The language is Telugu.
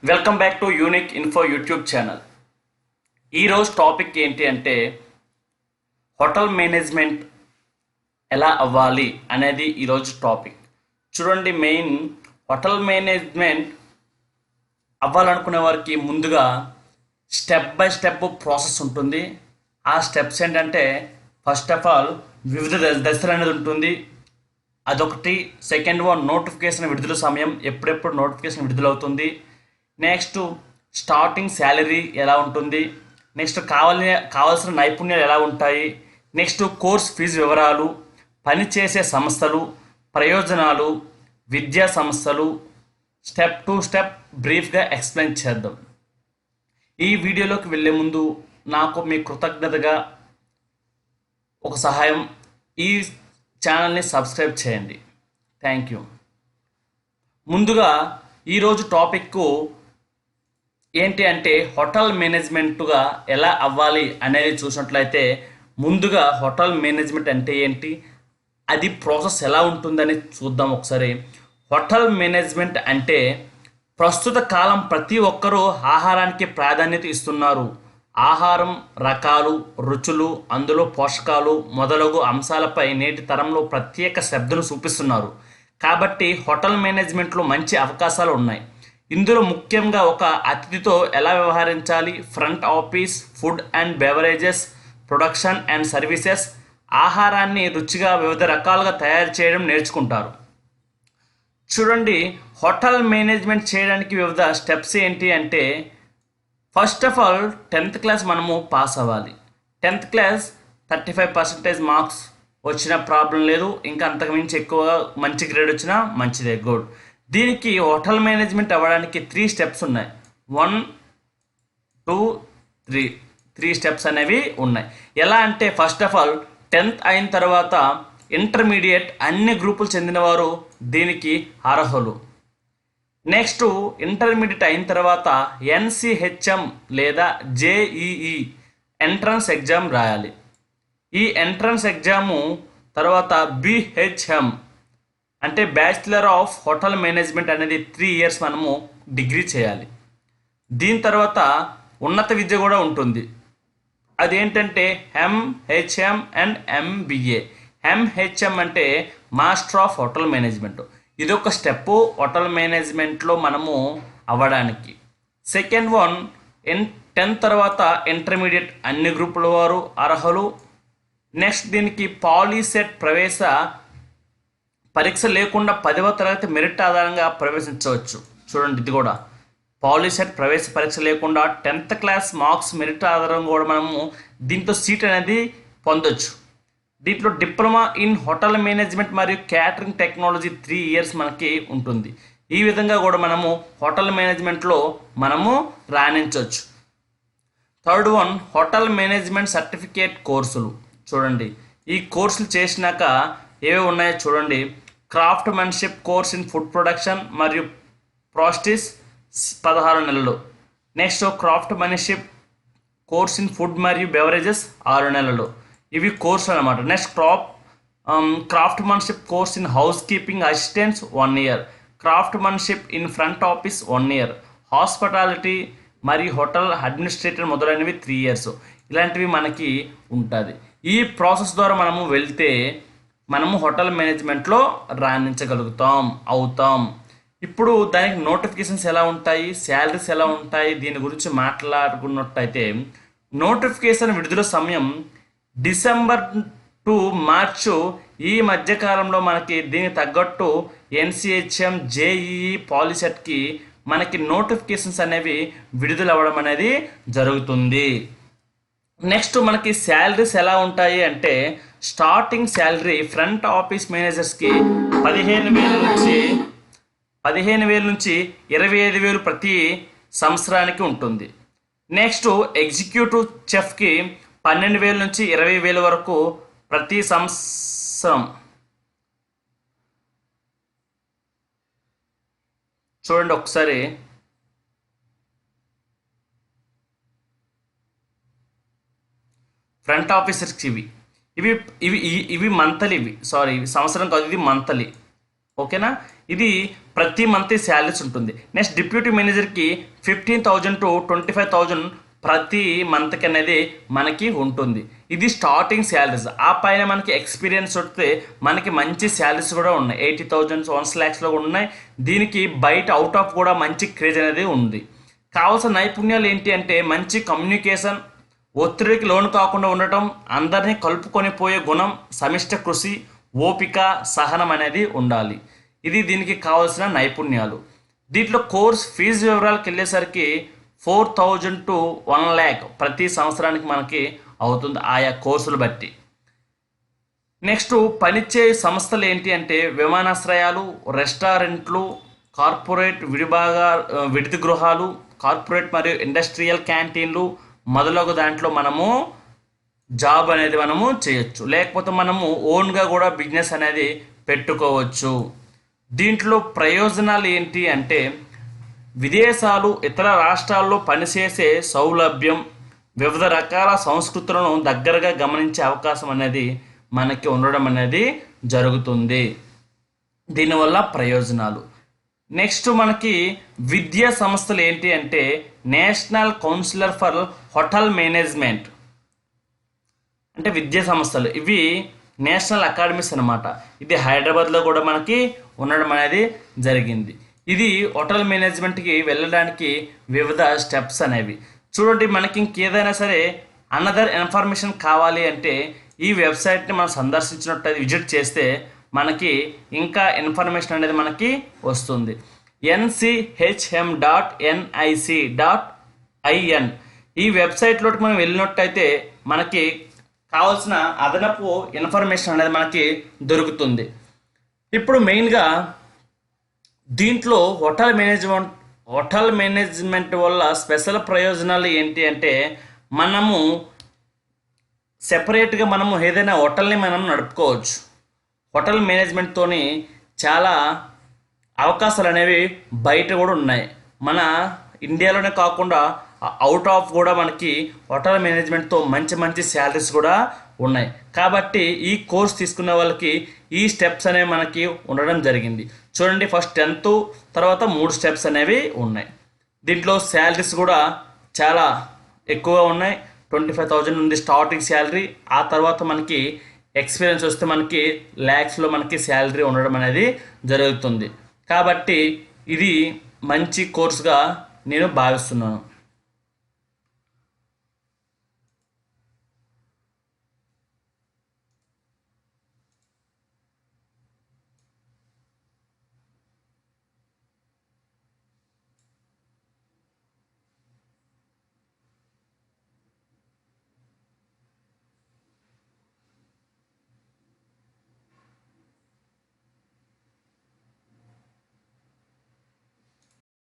Welcome back to unique info YouTube channel. ఈరోజు టాపిక్ ఏంటి అంటే హోటల్ మేనేజ్మెంట్ ఎలా అవ్వాలి అనేది ఈరోజు టాపిక్. చూడండి, మెయిన్ హోటల్ మేనేజ్మెంట్ అవ్వాలనుకునే వారికి ముందుగా స్టెప్ బై స్టెప్ ప్రాసెస్ ఉంటుంది. ఆ స్టెప్స్ ఏంటంటే ఫస్ట్ ఆఫ్ ఆల్ వివిధ దశలు అనేది ఉంటుంది. అదొకటి. సెకండ్ వన్, నోటిఫికేషన్ విడుదల సమయం, ఎప్పుడెప్పుడు నోటిఫికేషన్ విడుదలవుతుంది. నెక్స్ట్ స్టార్టింగ్ శాలరీ ఎలా ఉంటుంది. నెక్స్ట్ కావాల్సిన నైపుణ్యాలు ఎలా ఉంటాయి. నెక్స్ట్ కోర్స్ ఫీజు వివరాలు, పనిచేసే సంస్థలు, ప్రయోజనాలు, విద్యా సంస్థలు, స్టెప్ టు స్టెప్ బ్రీఫ్గా ఎక్స్ప్లెయిన్ చేద్దాం. ఈ వీడియోలోకి వెళ్ళే ముందు నాకు మీ కృతజ్ఞతగా ఒక సహాయం, ఈ ఛానల్ని సబ్స్క్రైబ్ చేయండి. Thank you. ముందుగా ఈరోజు టాపిక్ ఏంటి అంటే హోటల్ మేనేజ్మెంట్గా ఎలా అవ్వాలి అనేది చూసినట్లయితే, ముందుగా హోటల్ మేనేజ్మెంట్ అంటే ఏంటి, అది ప్రాసెస్ ఎలా ఉంటుందని చూద్దాం ఒకసారి. హోటల్ మేనేజ్మెంట్ అంటే ప్రస్తుత కాలం ప్రతి ఒక్కరూ ఆహారానికి ప్రాధాన్యత ఇస్తున్నారు. ఆహారం రకాలు, రుచులు, అందులో పోషకాలు మొదలగు అంశాలపై నేటి తరంలో ప్రత్యేక శ్రద్ధను చూపిస్తున్నారు. కాబట్టి హోటల్ మేనేజ్మెంట్లో మంచి అవకాశాలు ఉన్నాయి. ఇందులో ముఖ్యంగా ఒక అతిథితో ఎలా వ్యవహరించాలి, front office, food and beverages, production and services, ఆహారాన్ని రుచిగా వివిధ రకాలుగా తయారు చేయడం నేర్చుకుంటారు. చూడండి, హోటల్ మేనేజ్మెంట్ చేయడానికి వివిధ స్టెప్స్ ఏంటి అంటే, first of all 10th class మనము పాస్ అవ్వాలి. 10th క్లాస్ 35% మార్క్స్ వచ్చిన ప్రాబ్లం లేదు, ఇంకా అంతకుమించి ఎక్కువ మంచి గ్రేడ్ వచ్చినా మంచిదే, గుడ్. దీనికి హోటల్ మేనేజ్మెంట్ అవ్వడానికి 3 స్టెప్స్ ఉన్నాయి. 1, 2, 3 స్టెప్స్ అనేవి ఉన్నాయి. ఎలా అంటే ఫస్ట్ ఆఫ్ ఆల్ 10th అయిన తర్వాత ఇంటర్మీడియట్ అన్ని గ్రూపులు చెందినవారు దీనికి అర్హులు. నెక్స్ట్ ఇంటర్మీడియట్ అయిన తర్వాత NCHM లేదా JEE ఎంట్రన్స్ ఎగ్జామ్ రాయాలి. ఈ ఎంట్రన్స్ ఎగ్జాము తర్వాత BHM అంటే బ్యాచిలర్ ఆఫ్ హోటల్ మేనేజ్మెంట్ అనేది 3 ఇయర్స్ మనము డిగ్రీ చేయాలి. దీని తర్వాత ఉన్నత విద్య కూడా ఉంటుంది. అదేంటంటే MHM అండ్ MBA. MHM అంటే మాస్టర్ ఆఫ్ హోటల్ మేనేజ్మెంట్. ఇదొక స్టెప్ హోటల్ మేనేజ్మెంట్లో మనము అవ్వడానికి. సెకండ్ వన్, 10th తర్వాత ఇంటర్మీడియట్ అన్ని గ్రూపుల వారు అర్హులు. నెక్స్ట్ దీనికి పాలీసెట్ ప్రవేశ పరీక్ష లేకుండా 10వ తరగతి మెరిట్ ఆధారంగా ప్రవేశించవచ్చు. చూడండి, ఇది కూడా పాలీసెట్ ప్రవేశ పరీక్ష లేకుండా 10th క్లాస్ మార్క్స్ మెరిట్ ఆధారంగా కూడా మనము దీంట్లో సీట్ అనేది పొందొచ్చు. దీంట్లో డిప్లొమా ఇన్ హోటల్ మేనేజ్మెంట్ మరియు క్యాటరింగ్ టెక్నాలజీ 3 ఇయర్స్ మనకి ఉంటుంది. ఈ విధంగా కూడా మనము హోటల్ మేనేజ్మెంట్లో మనము రాణించవచ్చు. Third one, hotel management certificate కోర్సులు. చూడండి, ఈ కోర్సులు చేసినాక ఏవి ఉన్నాయో చూడండి. Craftsmanship course in food production మరియు ప్రాస్టిస్ 16 నెలలు. Next craftsmanship course in food మరియు బెవరేజెస్ 6 నెలలు. ఇవి కోర్సులు అనమాట. Next craftsmanship course in housekeeping assistants 1 year. Craft మెన్షిప్ in front office 1 year. Hospitality మరియు హోటల్ అడ్మినిస్ట్రేటర్ మొదలైనవి 3 ఇయర్స్. ఇలాంటివి మనకి ఉంటుంది. ఈ ప్రాసెస్ ద్వారా మనము వెళ్తే మనము హోటల్ మేనేజ్మెంట్లో అవుతాం. ఇప్పుడు దానికి నోటిఫికేషన్స్ ఎలా ఉంటాయి, శాలరీస్ ఎలా ఉంటాయి, దీని గురించి మాట్లాడుకున్నట్టయితే నోటిఫికేషన్ విడుదల సమయం డిసెంబర్ టు మార్చు ఈ మధ్యకాలంలో మనకి దీనికి తగ్గట్టు NCHM JEE పాలీసెట్కి మనకి నోటిఫికేషన్స్ అనేవి విడుదల అవ్వడం అనేది జరుగుతుంది. నెక్స్ట్ మనకి శాలరీస్ ఎలా ఉంటాయి అంటే, స్టార్టింగ్ శాలరీ ఫ్రంట్ ఆఫీస్ మేనేజర్స్కి 15,000 నుంచి 25,000 ప్రతి సంవత్సరానికి ఉంటుంది. నెక్స్ట్ ఎగ్జిక్యూటివ్ చెఫ్కి 12,000 నుంచి 20,000 వరకు ప్రతి సంవత్సరం. చూడండి ఒకసారి, ఫ్రంట్ ఆఫీసర్స్కి ఇవి మంత్లీ, ఇవి సంవత్సరం కాదు, ఇది మంత్లీ. ఓకేనా. ఇది ప్రతి మంత్ శాలరీస్ ఉంటుంది. నెక్స్ట్ డిప్యూటీ మేనేజర్కి 15,000 to 25,000 ప్రతి మంత్కి అనేది మనకి ఉంటుంది. ఇది స్టార్టింగ్ శాలరీస్. ఆ పైన మనకి ఎక్స్పీరియన్స్ వస్తే మనకి మంచి శాలరీస్ కూడా ఉన్నాయి. 80,000 1 lakhsలో కూడా ఉన్నాయి. దీనికి బయట అవుట్ ఆఫ్ కూడా మంచి క్రేజ్ అనేది ఉంది. కావాల్సిన నైపుణ్యాలు ఏంటి అంటే మంచి కమ్యూనికేషన్, ఒత్తిడికి లోను కాకుండా ఉండటం, అందరినీ కలుపుకొని పోయే గుణం, సమిష్ట కృషి, ఓపిక, సహనం అనేది ఉండాలి. ఇది దీనికి కావాల్సిన నైపుణ్యాలు. దీంట్లో కోర్స్ ఫీజు వివరాలకు వెళ్ళేసరికి 4,000 to 1 lakh ప్రతి సంవత్సరానికి మనకి అవుతుంది ఆయా కోర్సులు బట్టి. నెక్స్ట్ పనిచ్చే సంస్థలు ఏంటి అంటే విమానాశ్రయాలు, రెస్టారెంట్లు, కార్పొరేట్ విడిది గృహాలు, కార్పొరేట్ మరియు ఇండస్ట్రియల్ క్యాంటీన్లు మొదలగు దాంట్లో మనము జాబ్ అనేది మనము చేయొచ్చు. లేకపోతే మనము ఓన్గా కూడా బిజినెస్ అనేది పెట్టుకోవచ్చు. దీంట్లో ప్రయోజనాలు ఏంటి అంటే విదేశాలు, ఇతర రాష్ట్రాల్లో పనిచేసే సౌలభ్యం, వివిధ రకాల సంస్కృతులను దగ్గరగా గమనించే అవకాశం అనేది మనకి ఉండడం అనేది జరుగుతుంది. దీనివల్ల ప్రయోజనాలు. నెక్స్ట్ మనకి విద్యా సంస్థలు ఏంటి అంటే national councillor for hotel management అంటే విద్యా సంస్థలు. ఇవి నేషనల్ అకాడమీస్ అనమాట. ఇది హైదరాబాద్లో కూడా మనకి ఉండడం అనేది జరిగింది. ఇది హోటల్ మేనేజ్మెంట్కి వెళ్ళడానికి వివిధ స్టెప్స్ అనేవి. చూడండి, మనకి ఇంకేదైనా సరే అనదర్ ఇన్ఫర్మేషన్ కావాలి అంటే ఈ వెబ్సైట్ని మనం సందర్శించినట్టు విజిట్ చేస్తే మనకి ఇంకా ఇన్ఫర్మేషన్ అనేది మనకి వస్తుంది. nchM.nic.in ఈ వెబ్సైట్లోకి మనం వెళ్ళినట్టయితే మనకి కావాల్సిన అదనపు ఇన్ఫర్మేషన్ అనేది మనకి దొరుకుతుంది. ఇప్పుడు మెయిన్గా దీంట్లో హోటల్ మేనేజ్మెంట్ వల్ల స్పెషల్ ప్రయోజనాలు ఏంటి అంటే మనము సెపరేట్గా మనము ఏదైనా హోటల్ని మనం నడుపుకోవచ్చు. హోటల్ మేనేజ్మెంట్తోని చాలా అవకాశాలు అనేవి బయట కూడా ఉన్నాయి. మన ఇండియాలోనే కాకుండా అవుట్ ఆఫ్ కూడా మనకి హోటల్ మేనేజ్మెంట్తో మంచి మంచి శాలరీస్ కూడా ఉన్నాయి. కాబట్టి ఈ కోర్స్ తీసుకునే వాళ్ళకి ఈ స్టెప్స్ అనేవి మనకి ఉండడం జరిగింది. చూడండి, ఫస్ట్ 10th తర్వాత 3 స్టెప్స్ అనేవి ఉన్నాయి. దీంట్లో శాలరీస్ కూడా చాలా ఎక్కువగా ఉన్నాయి. 25,000 ఉంది స్టార్టింగ్ శాలరీ. ఆ తర్వాత మనకి ఎక్స్పీరియన్స్ వస్తే మనకి ల్యాక్స్లో మనకి శాలరీ ఉండడం అనేది జరుగుతుంది. కాబట్టి ఇది మంచి కోర్సుగా నేను భావిస్తున్నాను.